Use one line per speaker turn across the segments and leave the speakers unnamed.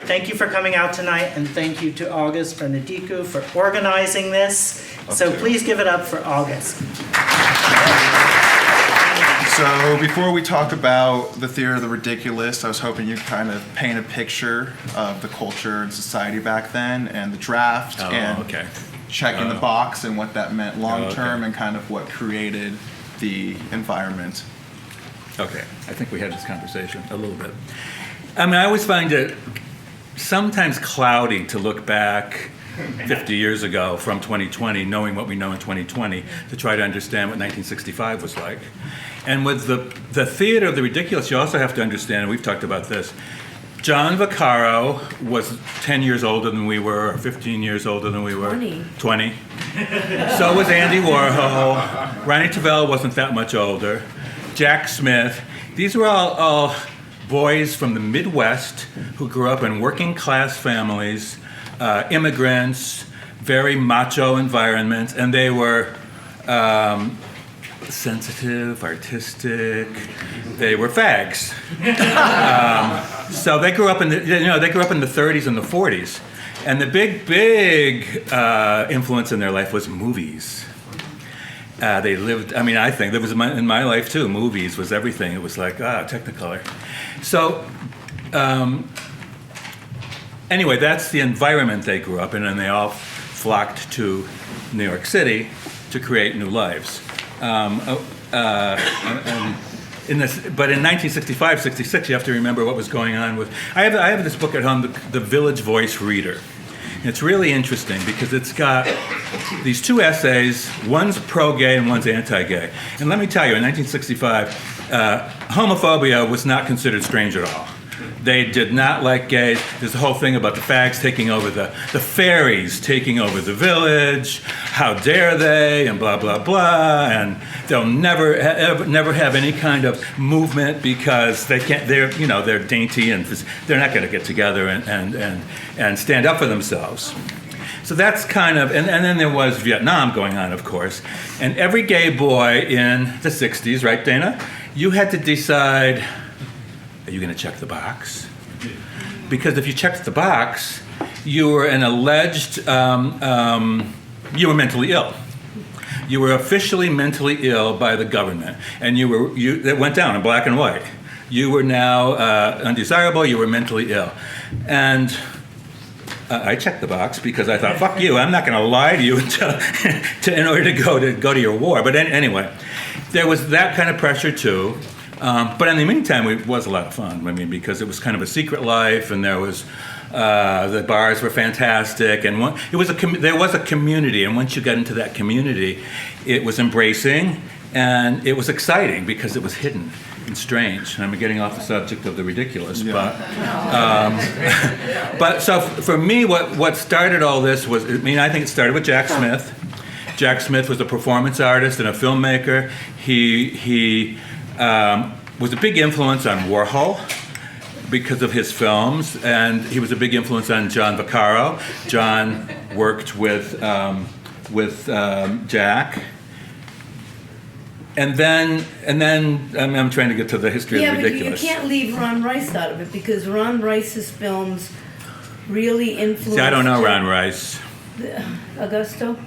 thank you for coming out tonight, and thank you to August for Nadiku for organizing this. So please give it up for August.
So before we talk about the theater of the ridiculous, I was hoping you'd kind of paint a picture of the culture and society back then and the draft checking the box and what that meant long term and kind of what created the environment.
Okay, I think we had this conversation a little bit. I mean, I always find it sometimes cloudy to look back 50 years ago from 2020, knowing what we know in 2020, to try to understand what 1965 was like. And with the theater of the ridiculous, you also have to understand, and we've talked about this, John Vaccaro was 10 years older than we were, or 15 years older than we were. 20. So was Andy Warhol. Ronnie Tavell wasn't that much older. Jack Smith. These were all boys from the Midwest who grew up in working class families, immigrants, very macho environments, and they were sensitive, artistic. They were fags. So they grew up in the 30s and the 40s, and the big influence in their life was movies. They lived. I mean, I think there was in my life too. Movies was everything. It was like Technicolor. So. Anyway, that's the environment they grew up in, and they all flocked to New York City to create new lives. But in 1965, 66, you have to remember what was going on with. I have this book at home, the Village Voice Reader. And it's really interesting because it's got these two essays. One's pro-gay and one's anti-gay. And let me tell you, in 1965, homophobia was not considered strange at all. They did not like gays. There's the whole thing about the fags taking over the fairies taking over the village. How dare they? And blah blah blah. And they'll never have any kind of movement because they can't. They're dainty and they're not going to get together and stand up for themselves. So that's kind of, and then there was Vietnam going on, of course. And every gay boy in the 60s, right, Dana? You had to decide. Are you going to check the box? Because if you checked the box, you were an alleged, you were mentally ill. You were officially mentally ill by the government, and it went down in black and white. You were now undesirable. You were mentally ill, and I checked the box because I thought, fuck you, I'm not going to lie to you in order to go to your war. But anyway, there was that kind of pressure too. But in the meantime, it was a lot of fun. I mean, because it was kind of a secret life, and there was the bars were fantastic, and there was a community. And once you got into that community, it was embracing and it was exciting because it was hidden and strange. And I'm getting off the subject of the ridiculous, but so for me, what started all this was, I think it started with Jack Smith. Jack Smith was a performance artist and a filmmaker. He was a big influence on Warhol because of his films, and he was a big influence on John Vaccaro. John worked with Jack, and then I'm trying to get to the history of the ridiculous.
Yeah, but you can't leave Ron Rice out of it because Ron Rice's films really influenced.
See, I don't know Ron Rice.
Agosto.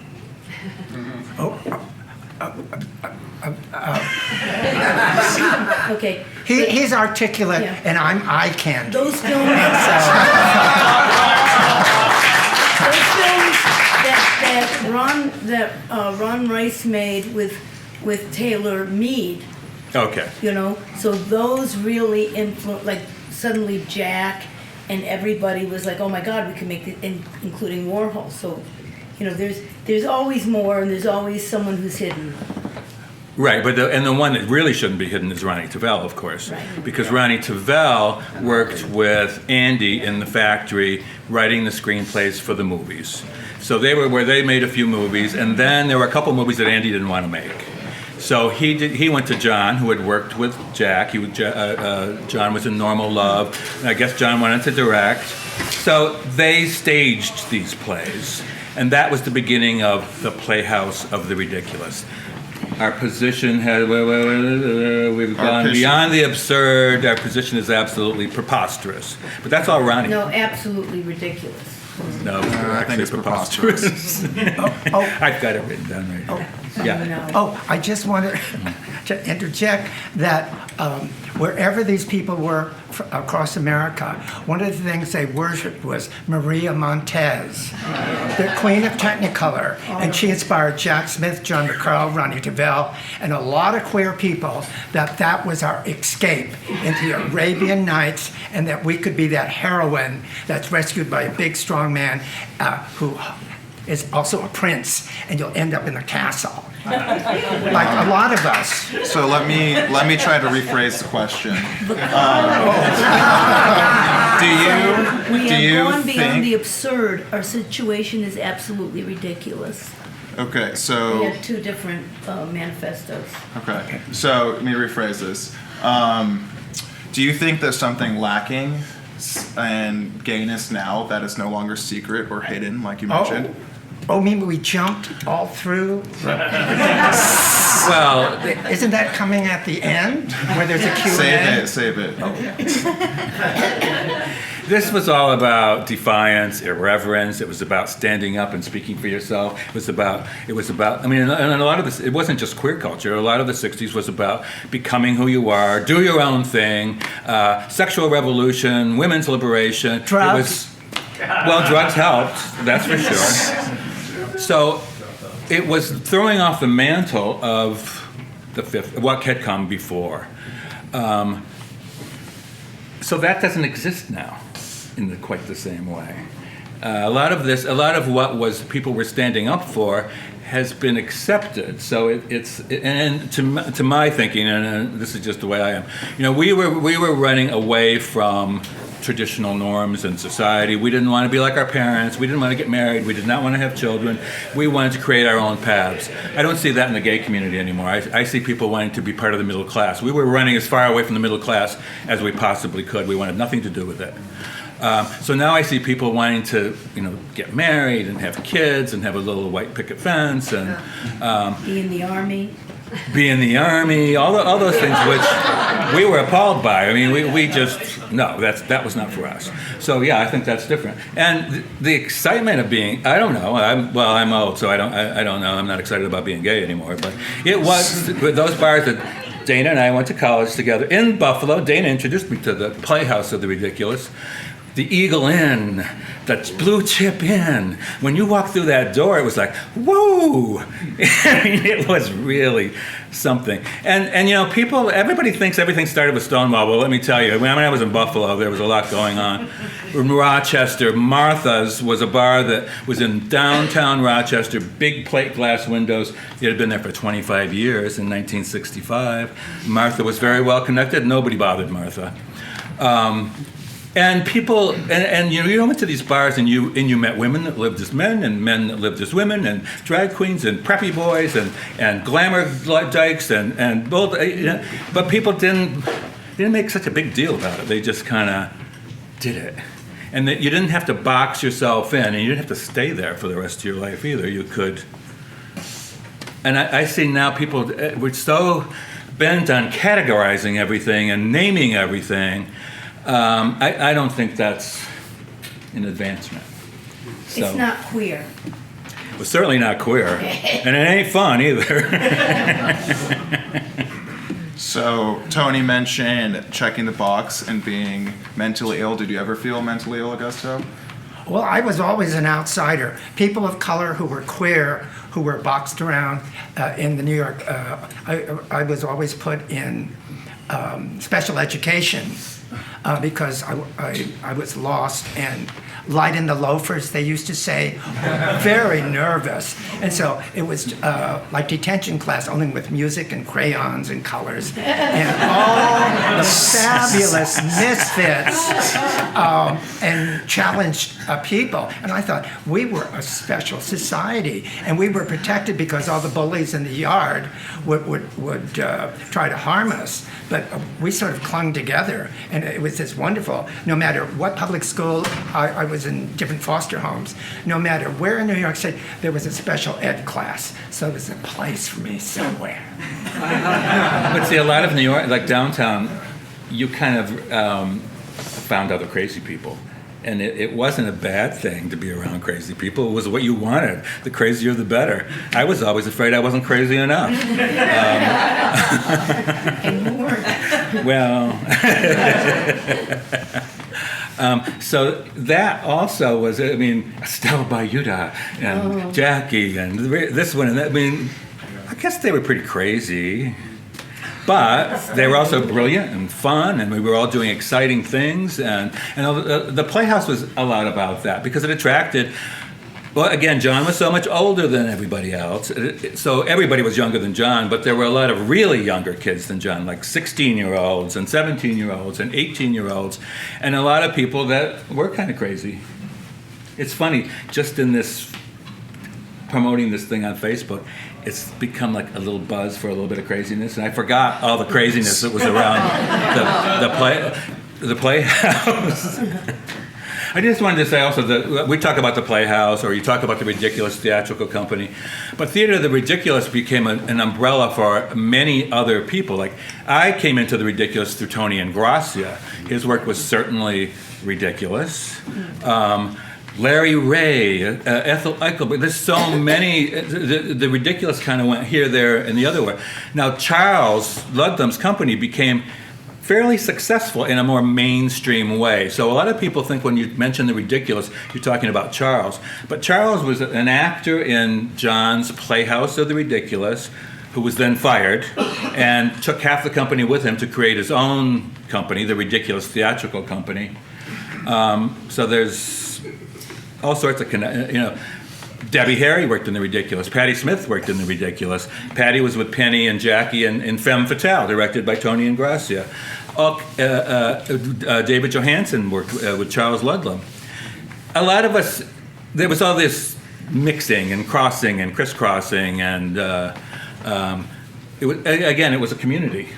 Okay.
He's articulate, and I'm eye candy.
Those films, that Ron Rice made with Taylor Mead.
Okay.
So those really influenced. Like suddenly Jack and everybody was like, oh my God, we can make it, including Warhol. So, there's always more, and there's always someone who's hidden.
Right, but the one that really shouldn't be hidden is Ronnie Tavell, of course,
right.
Because Ronnie Tavell worked with Andy in the factory writing the screenplays for the movies. So they were where they made a few movies, and then there were a couple movies that Andy didn't want to make. So he went to John, who had worked with Jack. John was in Normal Love. And I guess John wanted to direct. So they staged these plays, and that was the beginning of the Playhouse of the Ridiculous. Our position has, we've gone
position-
beyond the absurd. Our position is absolutely preposterous. But that's all Ronnie.
No, absolutely ridiculous.
No,
I think
actually
it's
preposterous. I've got it written down right now. Yeah.
No.
Oh, I just wanted to interject that wherever these people were across America, one of the things they worshipped was Maria Montez, the queen of Technicolor. And she inspired Jack Smith, John McCarroll, Ronnie DeVille, and a lot of queer people that was our escape into the Arabian Nights, and that we could be that heroine that's rescued by a big, strong man who is also a prince, and you'll end up in a castle. Like a lot of us.
So let me try to rephrase the question.
We
Do
have
you
gone beyond the
think?
absurd. Our situation is absolutely ridiculous.
Okay,
We
so
have two different manifestos.
okay, so let me rephrase this. Do you think there's something lacking in gayness now that is no longer secret or hidden, like you mentioned?
Oh, maybe we jumped all through?
Well,
Isn't that coming at the end where there's a Q&A?
Save it.
this was all about defiance, irreverence. It was about standing up and speaking for yourself. It was about, I mean, and a lot of this, it wasn't just queer culture. A lot of the 60s was about becoming who you are, do your own thing, sexual revolution, women's liberation.
Drugs.
Well, drugs helped, that's for sure. So it was throwing off the mantle of what had come before. So that doesn't exist now in quite the same way. A lot of what people were standing up for has been accepted. So and to my thinking, and this is just the way I am. We were running away from traditional norms in society. We didn't want to be like our parents. We didn't want to get married. We did not want to have children. We wanted to create our own paths. I don't see that in the gay community anymore. I see people wanting to be part of the middle class. We were running as far away from the middle class as we possibly could. We wanted nothing to do with it. So now I see people wanting to, get married and have kids and have a little white picket fence and
Be in the army.
be in the army, all those things which we were appalled by. I mean, we just, no, that was not for us. So yeah, I think that's different. And the excitement of being, I don't know, I'm old, so I don't know, I'm not excited about being gay anymore, but it was those bars that Dana and I went to college together in Buffalo. Dana introduced me to the Playhouse of the Ridiculous. The Eagle Inn, the Blue Chip Inn. When you walk through that door, it was like, whoa! I mean, it was really something. And everybody thinks everything started with Stonewall. Well, let me tell you, when I was in Buffalo, there was a lot going on. In Rochester, Martha's was a bar that was in downtown Rochester, big plate glass windows. It had been there for 25 years in 1965. Martha was very well connected. Nobody bothered Martha. And people, and you went to these bars and you met women that lived as men and men that lived as women and drag queens and preppy boys and glamour dykes and both, but people didn't make such a big deal about it. They just kind of did it. And that you didn't have to box yourself in, and you didn't have to stay there for the rest of your life either. You could, and I see now people, we're so bent on categorizing everything and naming everything. I don't think that's an advancement. So,
It's not queer.
Well, certainly not queer. And it ain't fun either.
So Tony mentioned checking the box and being mentally ill. Did you ever feel mentally ill, Augusto?
Well, I was always an outsider. People of color who were queer, who were boxed around in the New York, I was always put in special education because I was lost and light in the loafers, they used to say, very nervous. And so it was like detention class, only with music and crayons and colors. And all the fabulous misfits and challenged people. And I thought, we were a special society. And we were protected because all the bullies in the yard would try to harm us. But we sort of clung together. And it was just wonderful. No matter what public school, I was in different foster homes. No matter where in New York City, there was a special ed class. So there's a place for me somewhere.
But see, a lot of New York, like downtown, you kind of found other crazy people. And it wasn't a bad thing to be around crazy people. It was what you wanted. The crazier, the better. I was always afraid I wasn't crazy enough.
And you weren't.
Well, so that also was, I mean, Estelle Bayuda and Jackie and this one and that. I mean, I guess they were pretty crazy. But they were also brilliant and fun, and we were all doing exciting things. And the Playhouse was a lot about that because it attracted. Well, again, John was so much older than everybody else, so everybody was younger than John. But there were a lot of really younger kids than John, like 16-year-olds and 17-year-olds and 18-year-olds, and a lot of people that were kind of crazy. It's funny, just in this promoting this thing on Facebook, it's become like a little buzz for a little bit of craziness, and I forgot all the craziness that was around the Playhouse. I just wanted to say also that we talk about the Playhouse, or you talk about the Ridiculous Theatrical Company, but Theater of the Ridiculous became an umbrella for many other people. Like, I came into the Ridiculous through Tony Ingrassia. His work was certainly ridiculous. Larry Ray, Ethel Eichelberg, there's so many, the ridiculous kind of went here, there, and the other way. Now, Charles Ludlam's company became fairly successful in a more mainstream way. So a lot of people think when you mention the ridiculous, you're talking about Charles. But Charles was an actor in John's Playhouse of the Ridiculous, who was then fired, and took half the company with him to create his own company, the Ridiculous Theatrical Company. So there's all sorts of, Debbie Harry worked in The Ridiculous. Patti Smith worked in The Ridiculous. Patti was with Penny and Jackie in Femme Fatale, directed by Tony Ingrassia. David Johansen worked with Charles Ludlam. A lot of us, there was all this mixing and crossing and crisscrossing, and it was a community.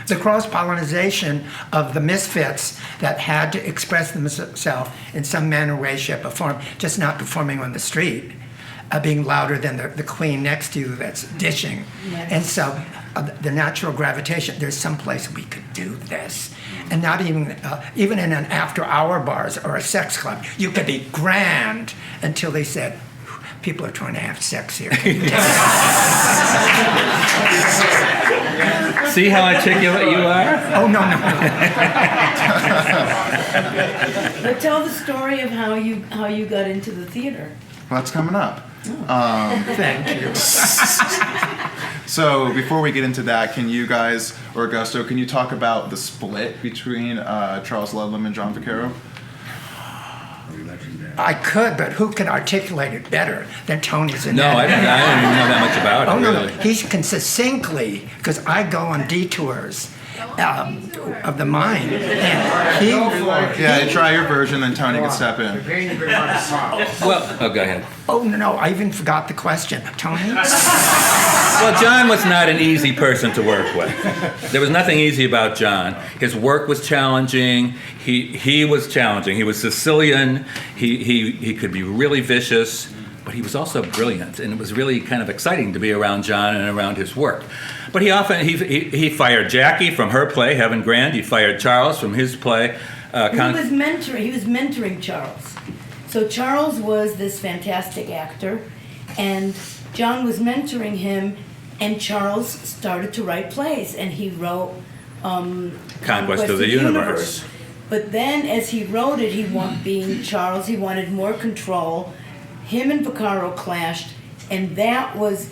The cross-pollinization of the misfits that had to express themselves in some manner, way, shape, or form, just not performing on the street, being louder than the queen next to you that's dishing.
Yes.
And so the natural gravitation, there's some place we could do this. And not even in an after-hour bars or a sex club, you could be grand until they said, people are trying to have sex here.
See how articulate you are?
Oh, no.
But tell the story of how you got into the theater.
Well, that's coming up.
Thank you.
So before we get into that, can you guys, or Agosto, can you talk about the split between Charles Ludlam and John Vaccaro?
I could, but who can articulate it better than Tony Zanetta?
No, I don't even know that much about it,
Oh, no,
really.
He can succinctly, because I go on detours of the mind. And
Yeah, try your version, then Tony can step in.
Well, go ahead.
no, I even forgot the question. Tony?
Well, John was not an easy person to work with. There was nothing easy about John. His work was challenging. He was challenging. He was Sicilian. He could be really vicious, but he was also brilliant, and it was really kind of exciting to be around John and around his work. But he fired Jackie from her play, Heaven Grand. He fired Charles from his play.
He was mentoring Charles. So Charles was this fantastic actor, and John was mentoring him, and Charles started to write plays, and he wrote
Conquest of the Universe.
But then as he wrote it, being Charles, he wanted more control. Him and Vaccaro clashed, and that was,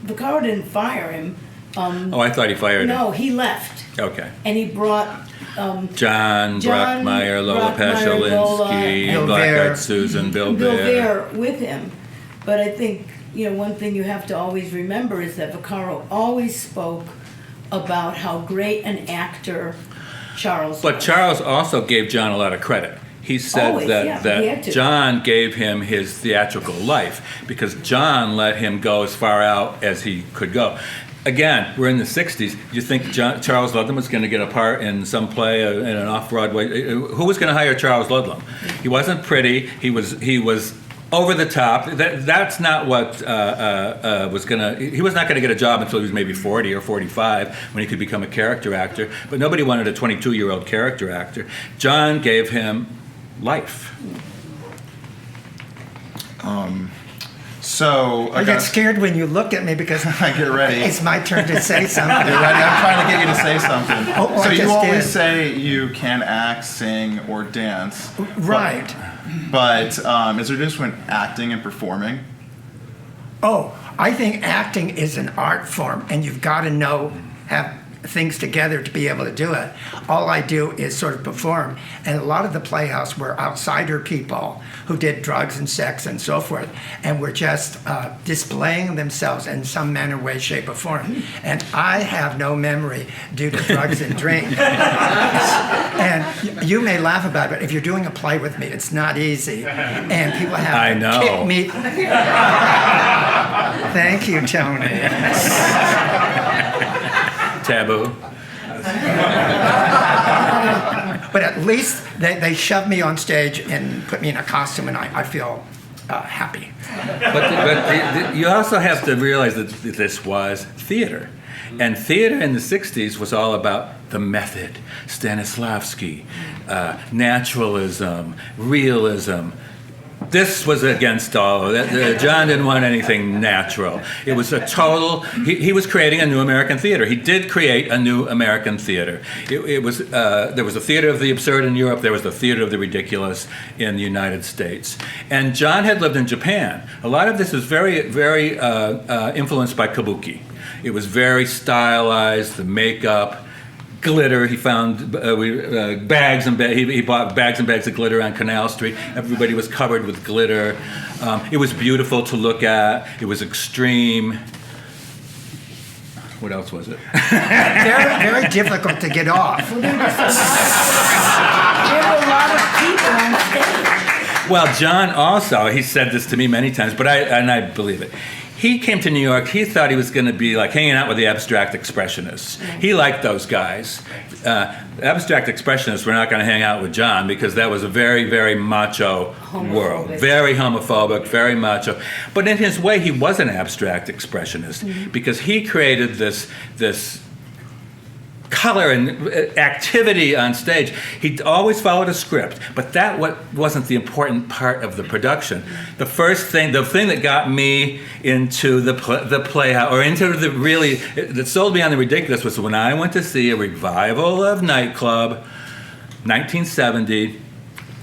Vaccaro didn't fire him.
I thought he fired him.
No, he left.
Okay.
And he brought
John Brockmeyer, Lola Paschalinsky,
Bill
Black
Bear.
Eyed Susan, Bill
Bill
Bear.
Bear with him. But I think, one thing you have to always remember is that Vaccaro always spoke about how great an actor Charles
But
was.
Charles also gave John a lot of credit. He said
Always, yeah, he had
that
to.
John gave him his theatrical life because John let him go as far out as he could go. again, we're in the 60s. You think Charles Ludlam was going to get a part in some play in an off-Broadway? Who was going to hire Charles Ludlam? He wasn't pretty. He was over the top. That's not what was going to... He was not going to get a job until he was maybe 40 or 45 when he could become a character actor. But nobody wanted a 22-year-old character actor. John gave him life.
So
I get scared when you look at me because
I get ready.
It's my turn to say something.
Get ready. I'm trying to get you to say something.
Oh,
so
I
you
just
always
did.
say you can act, sing, or dance.
Right.
But is there just when acting and performing?
Oh, I think acting is an art form, and you've got to have things together to be able to do it. All I do is sort of perform, and a lot of the Playhouse were outsider people who did drugs and sex and so forth, and were just displaying themselves in some manner, way, shape, or form. And I have no memory due to drugs and drink. And you may laugh about it, but if you're doing a play with me, it's not easy. And people have to kick me. Thank you, Tony.
Taboo.
But at least they shoved me on stage and put me in a costume, and I feel happy.
But you also have to realize that this was theater. And theater in the 60s was all about the method, Stanislavski, naturalism, realism. This was against all of that. John didn't want anything natural. It was a total... He was creating a new American theater. He did create a new American theater. There was a theater of the absurd in Europe. There was the theater of the ridiculous in the United States. And John had lived in Japan. A lot of this is very, very influenced by kabuki. It was very stylized, the makeup, glitter. He found bags and he bought bags and bags of glitter on Canal Street. Everybody was covered with glitter. It was beautiful to look at. It was extreme. What else was it?
Very, very difficult to get off.
There were a lot of people on stage.
Well, John also, he said this to me many times, but I believe it. He came to New York, he thought he was going to be like hanging out with the abstract expressionists. He liked those guys. Abstract expressionists were not going to hang out with John because that was a very, very macho world. Very homophobic, very macho. But in his way, he was an abstract expressionist because he created this color and activity on stage. He always followed a script, but that wasn't the important part of the production. The thing that got me into the Playhouse, or into that sold me on the ridiculous, was when I went to see a revival of Nightclub, 1970,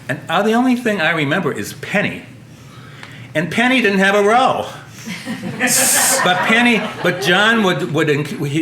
and the only thing I remember is Penny. And Penny didn't have a row. But John would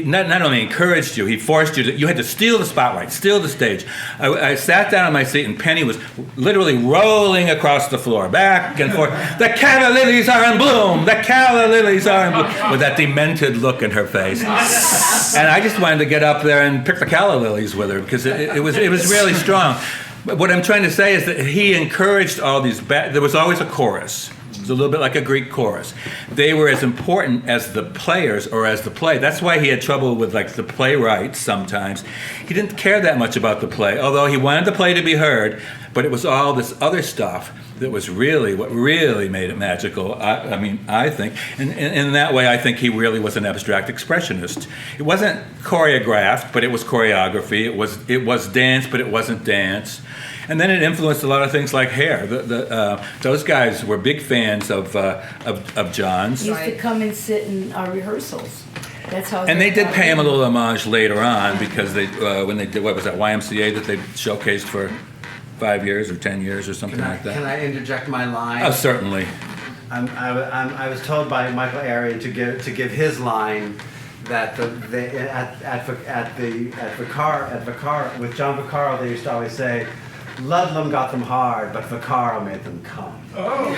not only encouraged you, he forced you had to steal the spotlight, steal the stage. I sat down on my seat and Penny was literally rolling across the floor, back and forth. The calla lilies are in bloom, the calla lilies are in bloom, with that demented look in her face. And I just wanted to get up there and pick the calla lilies with her because it was really strong. But what I'm trying to say is that he encouraged all these, there was always a chorus. It was a little bit like a Greek chorus. They were as important as the players or as the play. That's why he had trouble with like the playwrights sometimes. He didn't care that much about the play, although he wanted the play to be heard, but it was all this other stuff that was really what really made it magical, I think. And in that way, I think he really was an abstract expressionist. It wasn't choreographed, but it was choreography. It was dance, but it wasn't dance. And then it influenced a lot of things like hair. Those guys were big fans of John's.
He used to come and sit in our rehearsals. That's how.
And they did pay him a little homage later on because when they did, what was that, YMCA that they showcased for 5 years or 10 years or something like that.
Can I interject my line?
Oh, certainly.
I was told by Michael Arian to give his line that at Vaccaro with John Vaccaro they used to always say, Ludlam got them hard, but Vaccaro made them come.
Oh.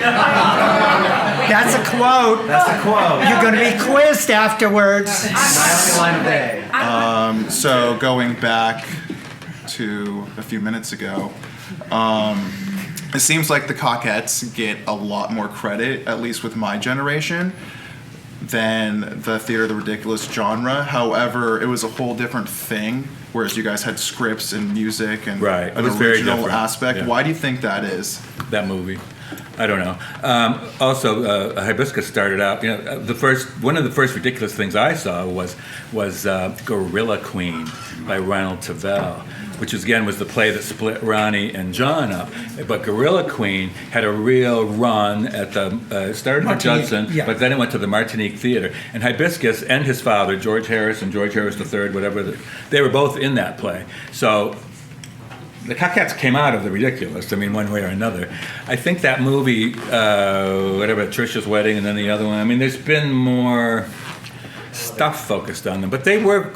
That's a quote.
That's a quote.
You're going to be quizzed afterwards.
My only line of day.
So going back to a few minutes ago, it seems like the Cockettes get a lot more credit, at least with my generation, than the theater of the ridiculous genre. However, it was a whole different thing, whereas you guys had scripts and music and
Right. It
an
was very
original
different.
aspect.
Yeah.
Why do you think that is?
That movie. I don't know. Also, Hibiscus started out. One of the first ridiculous things I saw was Gorilla Queen by Ronald Tavel, which was the play that split Ronnie and John up. But Gorilla Queen had a real run at the started at
Martinique,
Judson,
yeah.
but then it went to the Martinique Theater. And Hibiscus and his father, George Harris III, whatever, they were both in that play. So. The Cockettes came out of the ridiculous, one way or another. I think that movie, whatever, Trisha's Wedding, and then the other one, there's been more stuff focused on them. But they weren't,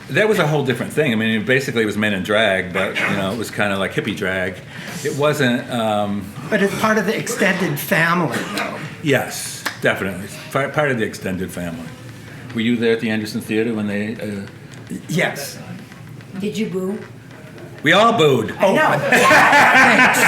that was a whole different thing. Basically it was men in drag, but, it was kind of like hippie drag. It wasn't...
But it's part of the extended family, though.
Yes, definitely. Part of the extended family. Were you there at the Anderson Theater when they...
Yes.
Did you boo?
We all booed.
Oh, no.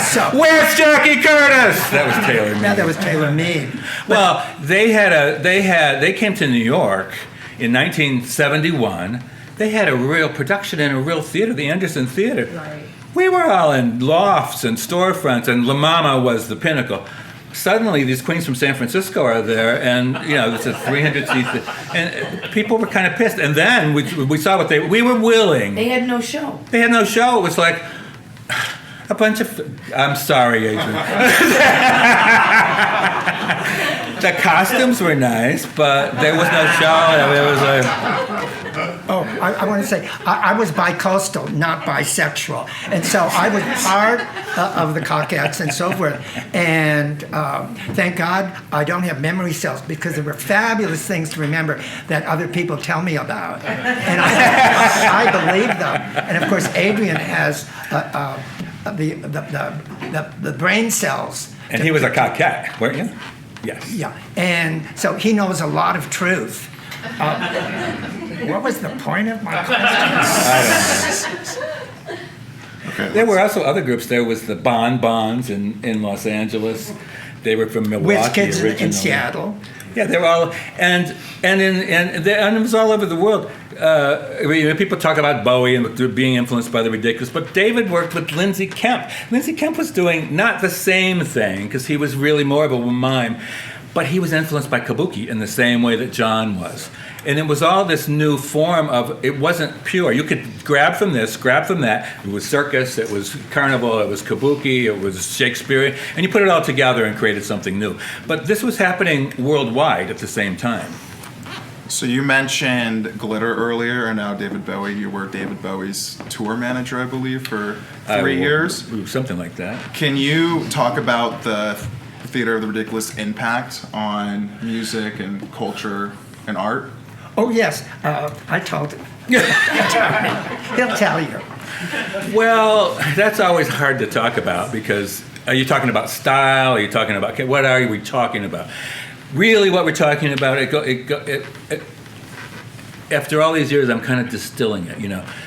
So,
Where's Jackie Curtis? That was Taylor Mead.
no, that was Taylor Mead.
Well, they came to New York in 1971. They had a real production in a real theater, the Anderson Theater.
Right.
We were all in lofts and storefronts, and La Mama was the pinnacle. Suddenly, these queens from San Francisco are there, and it's a 300 seats, and people were kind of pissed. And then we saw what we were willing.
They had no show.
They had no show. It was like a bunch of. I'm sorry, Adrian. The costumes were nice, but there was no show. It was like.
Oh, I want to say, I was bicoastal, not bisexual. And so I was part of the Cockettes and so forth. And thank God I don't have memory cells, because there were fabulous things to remember that other people tell me about. And I believe them. And of course, Adrian has the brain cells.
And he was a Cockette, weren't you? Yes.
Yeah. And so he knows a lot of truth. What was the point of my question?
I don't know.
Okay.
There were also other groups. There was the Bonbons in Los Angeles. They were from Milwaukee
Whiz Kids
originally.
in Seattle.
Yeah, they were all, and it was all over the world. People talk about Bowie and being influenced by the ridiculous, but David worked with Lindsay Kemp. Lindsay Kemp was doing not the same thing, because he was really more of a mime, but he was influenced by kabuki in the same way that John was. And it was all this new form of, it wasn't pure. You could grab from this, grab from that. It was circus, it was carnival, it was kabuki, it was Shakespearean, and you put it all together and created something new. But this was happening worldwide at the same time.
So you mentioned Glitter earlier, and now David Bowie. You were David Bowie's tour manager, I believe, for 3 years.
Something like that.
Can you talk about the Theater of the Ridiculous impact on music and culture and art?
Oh, yes. I told him. He'll tell you.
Well, that's always hard to talk about, because are you talking about style? Are you talking about, what are we talking about? Really, what we're talking about, after all these years, I'm kind of distilling it,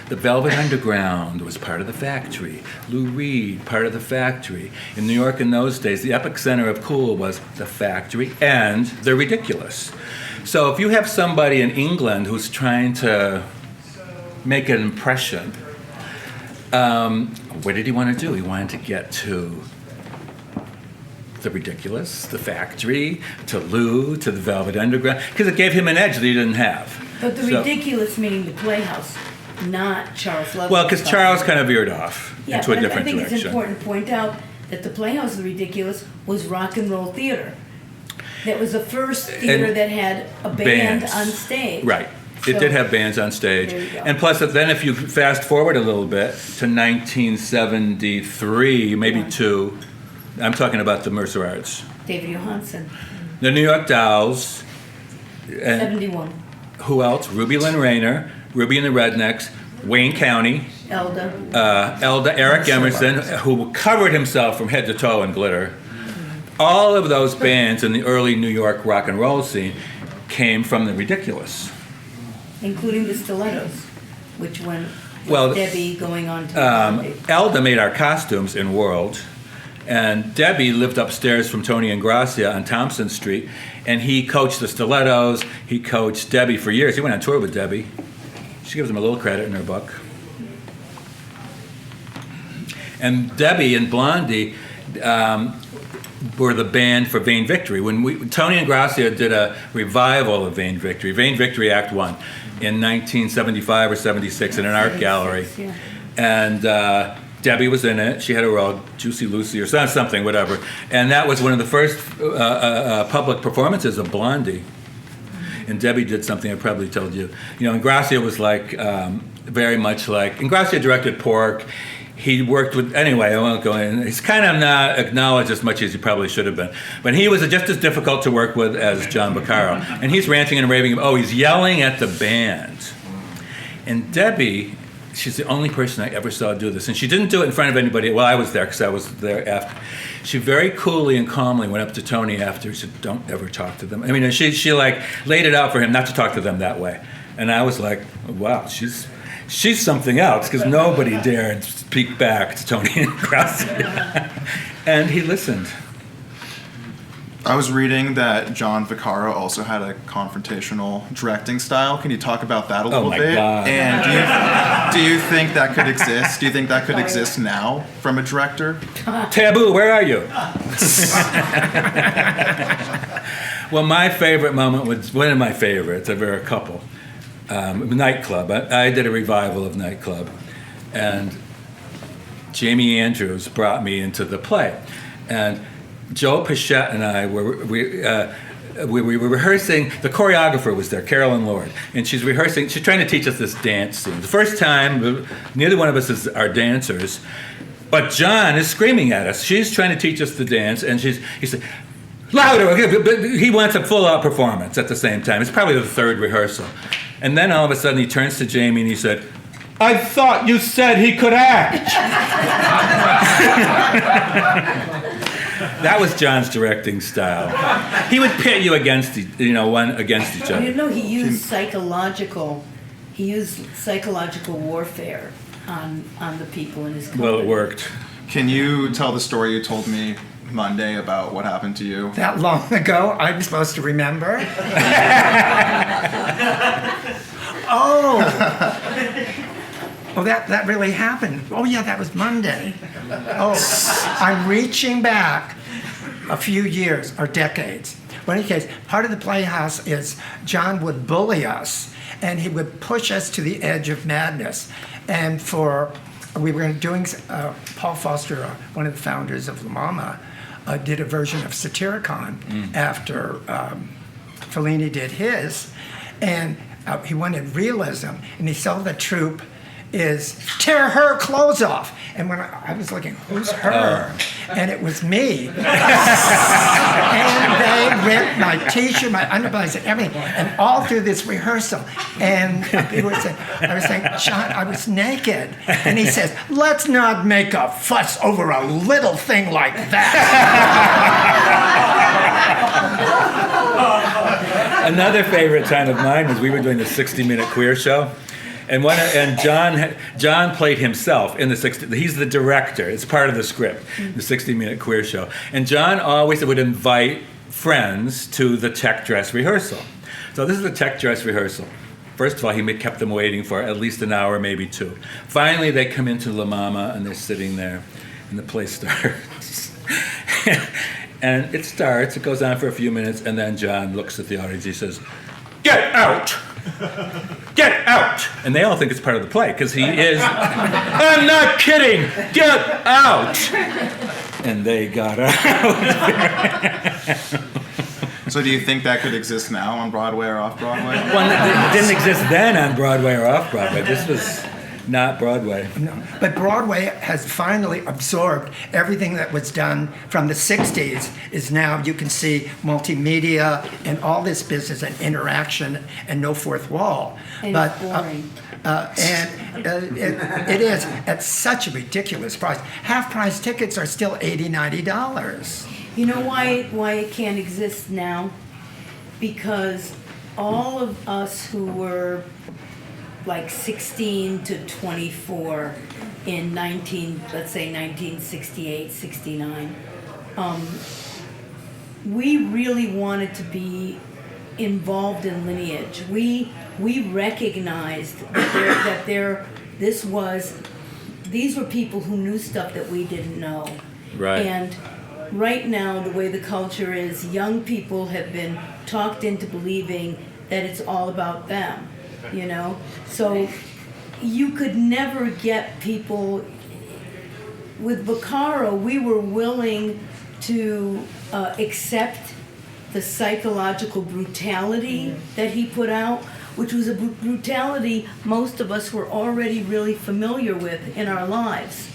The Velvet Underground was part of the Factory. Lou Reed, part of the Factory. In New York in those days, the epicenter of cool was the Factory and the ridiculous. So if you have somebody in England who's trying to make an impression, what did he want to do? He wanted to get to the ridiculous, the Factory, to Lou, to the Velvet Underground, because it gave him an edge that he didn't have.
But the ridiculous meaning the Playhouse, not Charles Lovelace.
Well, because Charles kind of veered off into a different
I think
direction.
it's important to point out that the Playhouse of the Ridiculous was rock and roll theater. That was the first theater
And
that had a band
bands.
on stage.
Right. It
So-
did have bands on stage.
There you go.
And plus, then if you fast forward a little bit to 1973, maybe two, I'm talking about the Mercer Arts.
David Johansen,
The New York Dolls, and
71.
who else? Ruby Lynn Rayner, Ruby and the Rednecks, Wayne County,
Elda.
Elda, Eric Emerson, who covered himself from head to toe in glitter. All of those bands in the early New York rock and roll scene came from the ridiculous.
Including the Stilettos, which went with
Well,
Debbie going on to
Elda made our costumes in World, And Debbie lived upstairs from Tony and Gracia on Thompson Street, and he coached the Stilettos. He coached Debbie for years. He went on tour with Debbie. She gives him a little credit in her book. And Debbie and Blondie were the band for Vain Victory. When Tony and Gracia did a revival of Vain Victory Act 1 in 1975 or 76 in an art gallery.
Yeah.
And Debbie was in it. She had a role, Juicy Lucy or something, whatever. And that was one of the first public performances of Blondie. And Debbie did something I probably told you. You know, and Gracia was like, very much like, and Gracia directed Pork. He worked with, anyway, I won't go in. He's kind of not acknowledged as much as he probably should have been. But he was just as difficult to work with as John Vaccaro. And he's ranting and raving, he's yelling at the band. And Debbie, she's the only person I ever saw do this. And she didn't do it in front of anybody. Well, I was there because I was there after. She very coolly and calmly went up to Tony after. She said, don't ever talk to them. I mean, she like laid it out for him not to talk to them that way. And I was like, wow, she's something else, because nobody dared speak back to Tony and Gracia. And he listened.
I was reading that John Vaccaro also had a confrontational directing style. Can you talk about that a little bit?
God.
And do you think that could exist? Do you think that could exist now from a director?
Taboo, where are you? Well, my favorite moment was one of my favorites. There were a couple. Nightclub. I did a revival of Nightclub, and Jamie Andrews brought me into the play, and Joe Pichette and I were rehearsing. The choreographer was there, Carolyn Lord, and she's rehearsing. She's trying to teach us this dance scene. The first time, neither one of us are dancers, but John is screaming at us. She's trying to teach us the dance, and he said, louder. But he wants a full-out performance at the same time. It's probably the third rehearsal. And then all of a sudden he turns to Jamie and he said, I thought you said he could act. That was John's directing style. He would pit you against, one against each other.
You know, he used psychological warfare on the people in his company.
Well, it worked.
Can you tell the story you told me Monday about what happened to you?
That long ago, I'm supposed to remember? Oh, that really happened. Oh yeah, that was Monday. Oh, I'm reaching back a few years or decades. But in any case, part of the Playhouse is John would bully us, and he would push us to the edge of madness. And we were doing, Paul Foster, one of the founders of La Mama, did a version of Satyricon after Fellini did his, and he wanted realism, and he saw the troupe is tear her clothes off, and when I was looking, who's her? And it was me. And they ripped my t-shirt, my underbellies, and everything, and all through this rehearsal. And people would say, I was saying, John, I was naked. And he says, let's not make a fuss over a little thing like that.
Another favorite time of mine was we were doing the 60-minute queer show. And John played himself in the 60. He's the director. It's part of the script, the 60-minute queer show. And John always would invite friends to the tech dress rehearsal. So this is the tech dress rehearsal. First of all, he kept them waiting for at least an hour, maybe two. Finally, they come into La Mama, and they're sitting there, and the play starts. And it starts. It goes on for a few minutes, and then John looks at the audience. He says, "Get out! Get out!" And they all think it's part of the play, because he is, I'm not kidding! Get out! And they got out.
So do you think that could exist now on Broadway or off-Broadway?
Well, it didn't exist then on Broadway or off-Broadway. This was not Broadway.
No, but Broadway has finally absorbed everything that was done from the 60s is now, you can see multimedia and all this business and interaction and no fourth wall.
And
but,
it's boring.
It is at such a ridiculous price. Half-price tickets are still $80, $90.
You know why it can't exist now? Because all of us who were like 16 to 24 in let's say 1968, 69. We really wanted to be involved in lineage. We recognized that these were people who knew stuff that we didn't know.
Right.
And right now, the way the culture is, young people have been talked into believing that it's all about them, you know? So you could never get people. With Vaccaro, we were willing to accept the psychological brutality that he put out, which was a brutality most of us were already really familiar with in our lives.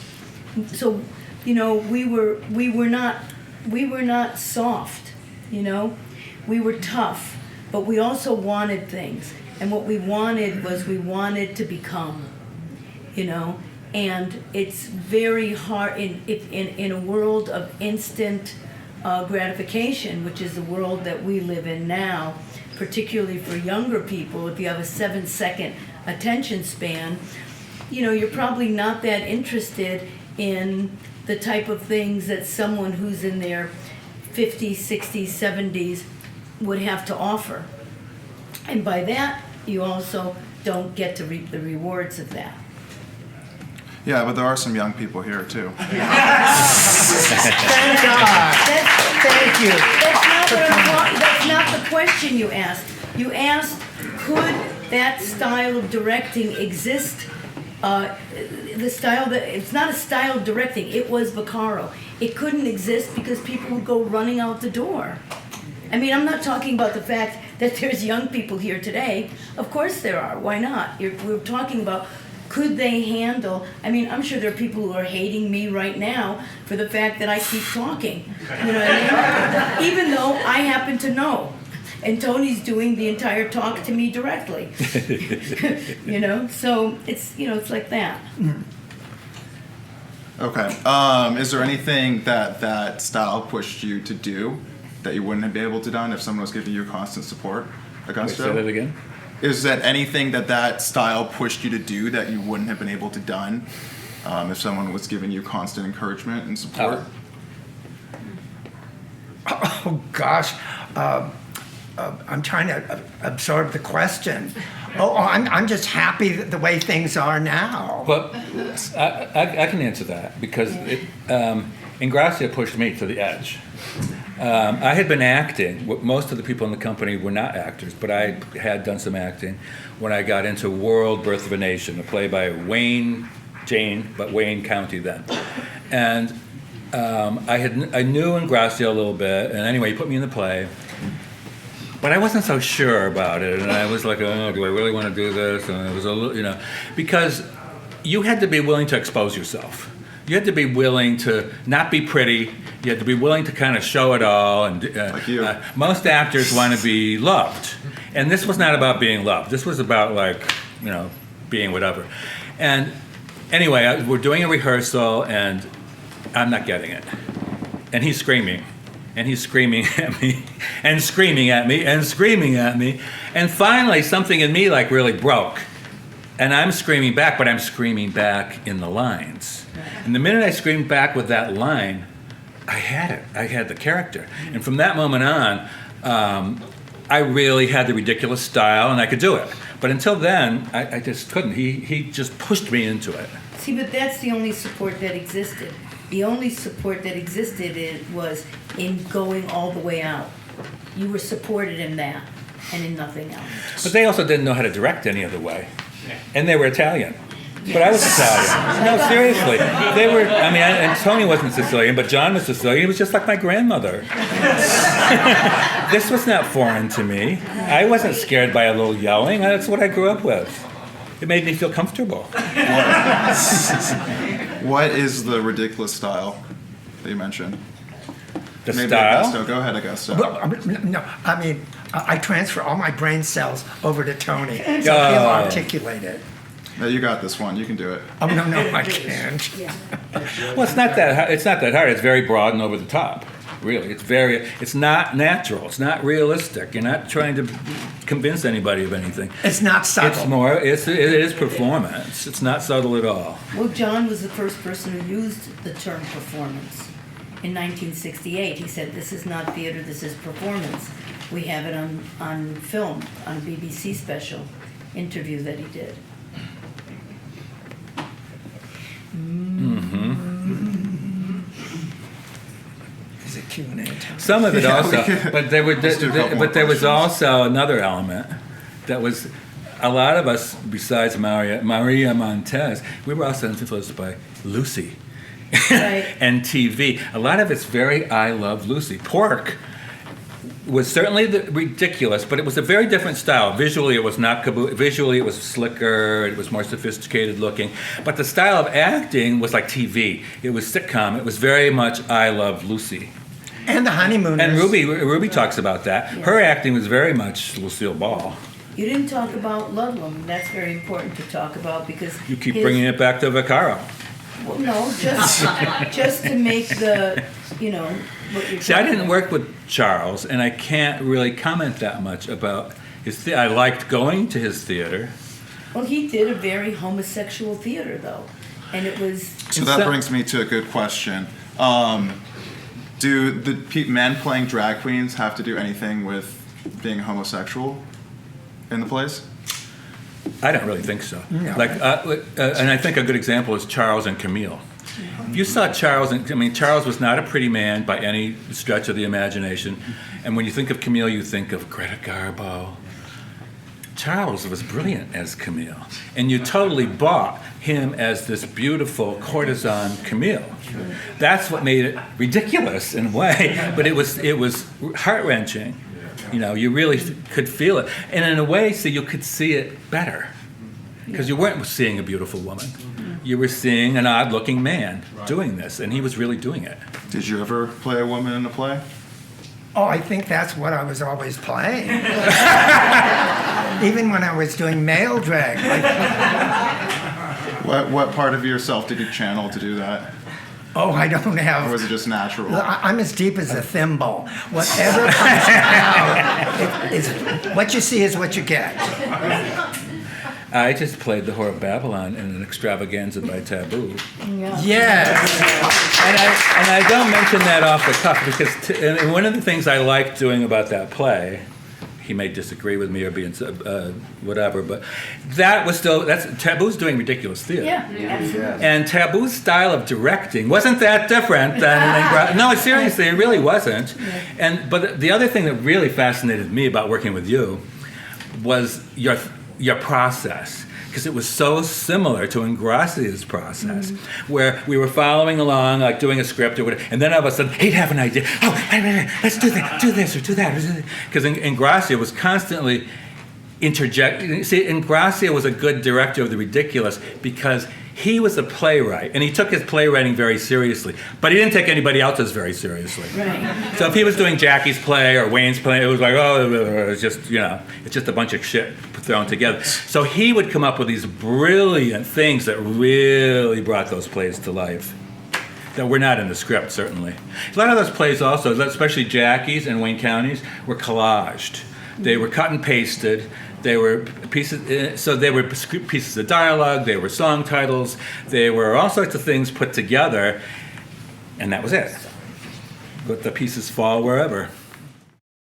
So, you know, we were not soft, you know, we were tough, but we also wanted things, and what we wanted to become, you know, and it's very hard in a world of instant gratification, which is the world that we live in now, particularly for younger people. If you have a 7-second attention span, you know, you're probably not that interested in the type of things that someone who's in their 50s, 60s, 70s would have to offer. And by that, you also don't get to reap the rewards of that.
Yeah, but there are some young people here too.
Thank God. Thank you.
That's not the question you asked. You asked, could that style of directing exist? The style that, it's not a style of directing, it was Vaccaro. It couldn't exist because people would go running out the door. I mean, I'm not talking about the fact that there's young people here today. Of course there are, why not? We're talking about, could they handle, I mean, I'm sure there are people who are hating me right now for the fact that I keep talking. You know what I mean? Even though I happen to know. And Tony's doing the entire talk to me directly. You know, so it's, you know, it's like that.
Okay. Is there anything that style pushed you to do that you wouldn't have been able to done if someone was giving you constant support? Agosto?
Wait, say that again?
Is that anything that style pushed you to do that you wouldn't have been able to done if someone was giving you constant encouragement and support?
Oh gosh, I'm trying to absorb the question. I'm just happy that the way things are now.
But I can answer that because Ingracia pushed me to the edge. I had been acting. Most of the people in the company were not actors, but I had done some acting when I got into World Birth of a Nation, a play by Wayne County then. And I knew Ingracia a little bit, and anyway, he put me in the play. But I wasn't so sure about it, and I was like, oh, do I really want to do this? And it was a little, you know, because you had to be willing to expose yourself. You had to be willing to not be pretty. You had to be willing to kind of show it all. And
like you.
Most actors want to be loved, and this was not about being loved. This was about, like, you know, being whatever. And anyway, we're doing a rehearsal, and I'm not getting it, and he's screaming. And he's screaming at me, and screaming at me, and screaming at me. And finally, something in me, like, really broke. And I'm screaming back, but I'm screaming back in the lines. And the minute I screamed back with that line, I had it. I had the character. And from that moment on, I really had the ridiculous style, and I could do it. But until then, I just couldn't. He just pushed me into it.
See, but that's the only support that existed. The only support that existed was in going all the way out. You were supported in that and in nothing else.
But they also didn't know how to direct any other way. And they were Italian. But I was Italian. No, seriously. They were, I mean, and Tony wasn't Sicilian, but John was Sicilian. He was just like my grandmother. This was not foreign to me. I wasn't scared by a little yelling. That's what I grew up with. It made me feel comfortable.
What is the ridiculous style that you mentioned?
The
Maybe
style?
Augusto. Go ahead, Augusto.
Well, no, I mean, I transfer all my brain cells over to Tony, so he'll articulate it.
No, you got this one. You can do it.
Oh, no, I can't.
Well, it's not that hard. It's not that hard. It's very broad and over the top, really. It's not natural. It's not realistic. You're not trying to convince anybody of anything.
It's not subtle.
It is performance. It's not subtle at all.
Well, John was the first person who used the term performance. In 1968, he said, "This is not theater, this is performance." We have it on film, on a BBC special interview that he did.
Is it Q&A time?
Some of it also, but there was
more
also another element that was a lot of us, besides Maria Montez, we were also influenced by Lucy.
Right.
And TV. A lot of it's very I Love Lucy. Pork was certainly ridiculous, but it was a very different style. Visually, it was not visually it was slicker. It was more sophisticated looking. But the style of acting was like TV. It was sitcom. It was very much I Love Lucy.
And the Honeymooners.
And Ruby talks about that.
Yeah.
Her acting was very much Lucille Ball.
You didn't talk about Ludlum, and that's very important to talk about because
You keep bringing it back to Vaccaro.
Well, no, just to make the, what you're
See, I
talking
didn't
about.
work with Charles, and I can't really comment that much about his I liked going to his theater.
Well, he did a very homosexual theater, though, and it was.
So that brings me to a good question. Do the men playing drag queens have to do anything with being homosexual in the plays?
I don't really think so.
No.
And I think a good example is Charles and Camille. If you saw Charles, Charles was not a pretty man by any stretch of the imagination. And when you think of Camille, you think of Greta Garbo. Charles was brilliant as Camille. And you totally bought him as this beautiful courtesan Camille. That's what made it ridiculous in a way, but it was heart-wrenching. You really could feel it. And in a way, you could see it better. Because you weren't seeing a beautiful woman. You were seeing an odd-looking man doing this, and he was really doing it.
Did you ever play a woman in a play?
Oh, I think that's what I was always playing. Even when I was doing male drag.
What part of yourself did you channel to do that?
Oh, I don't have.
Or was it just natural?
I'm as deep as a thimble. Whatever comes out, what you see is what you get.
I just played the Whore of Babylon in an extravaganza by Taboo.
Yes.
And I don't mention that off the cuff because and one of the things I liked doing about that play, he may disagree with me or be whatever, but that's Taboo's doing ridiculous theater.
Yeah, absolutely.
And Taboo's style of directing wasn't that different than no, seriously, it really wasn't. But the other thing that really fascinated me about working with you was your process. Because it was so similar to Ingrassia's process, where we were following along, like doing a script or whatever, and then all of a sudden he'd have an idea. Oh, let's do that, do this or do that. Because Ingrassia was constantly interjecting. See, Ingrassia was a good director of the ridiculous because he was a playwright, and he took his playwriting very seriously, but he didn't take anybody else's very seriously.
Right.
So if he was doing Jackie's play or Wayne's play, it was like, it's just a bunch of shit thrown together. So he would come up with these brilliant things that really brought those plays to life, that were not in the script, certainly. A lot of those plays also, especially Jackie's and Wayne County's, were collaged. They were cut and pasted. They were pieces of dialogue, they were song titles, they were all sorts of things put together, and that was it. Let the pieces fall wherever.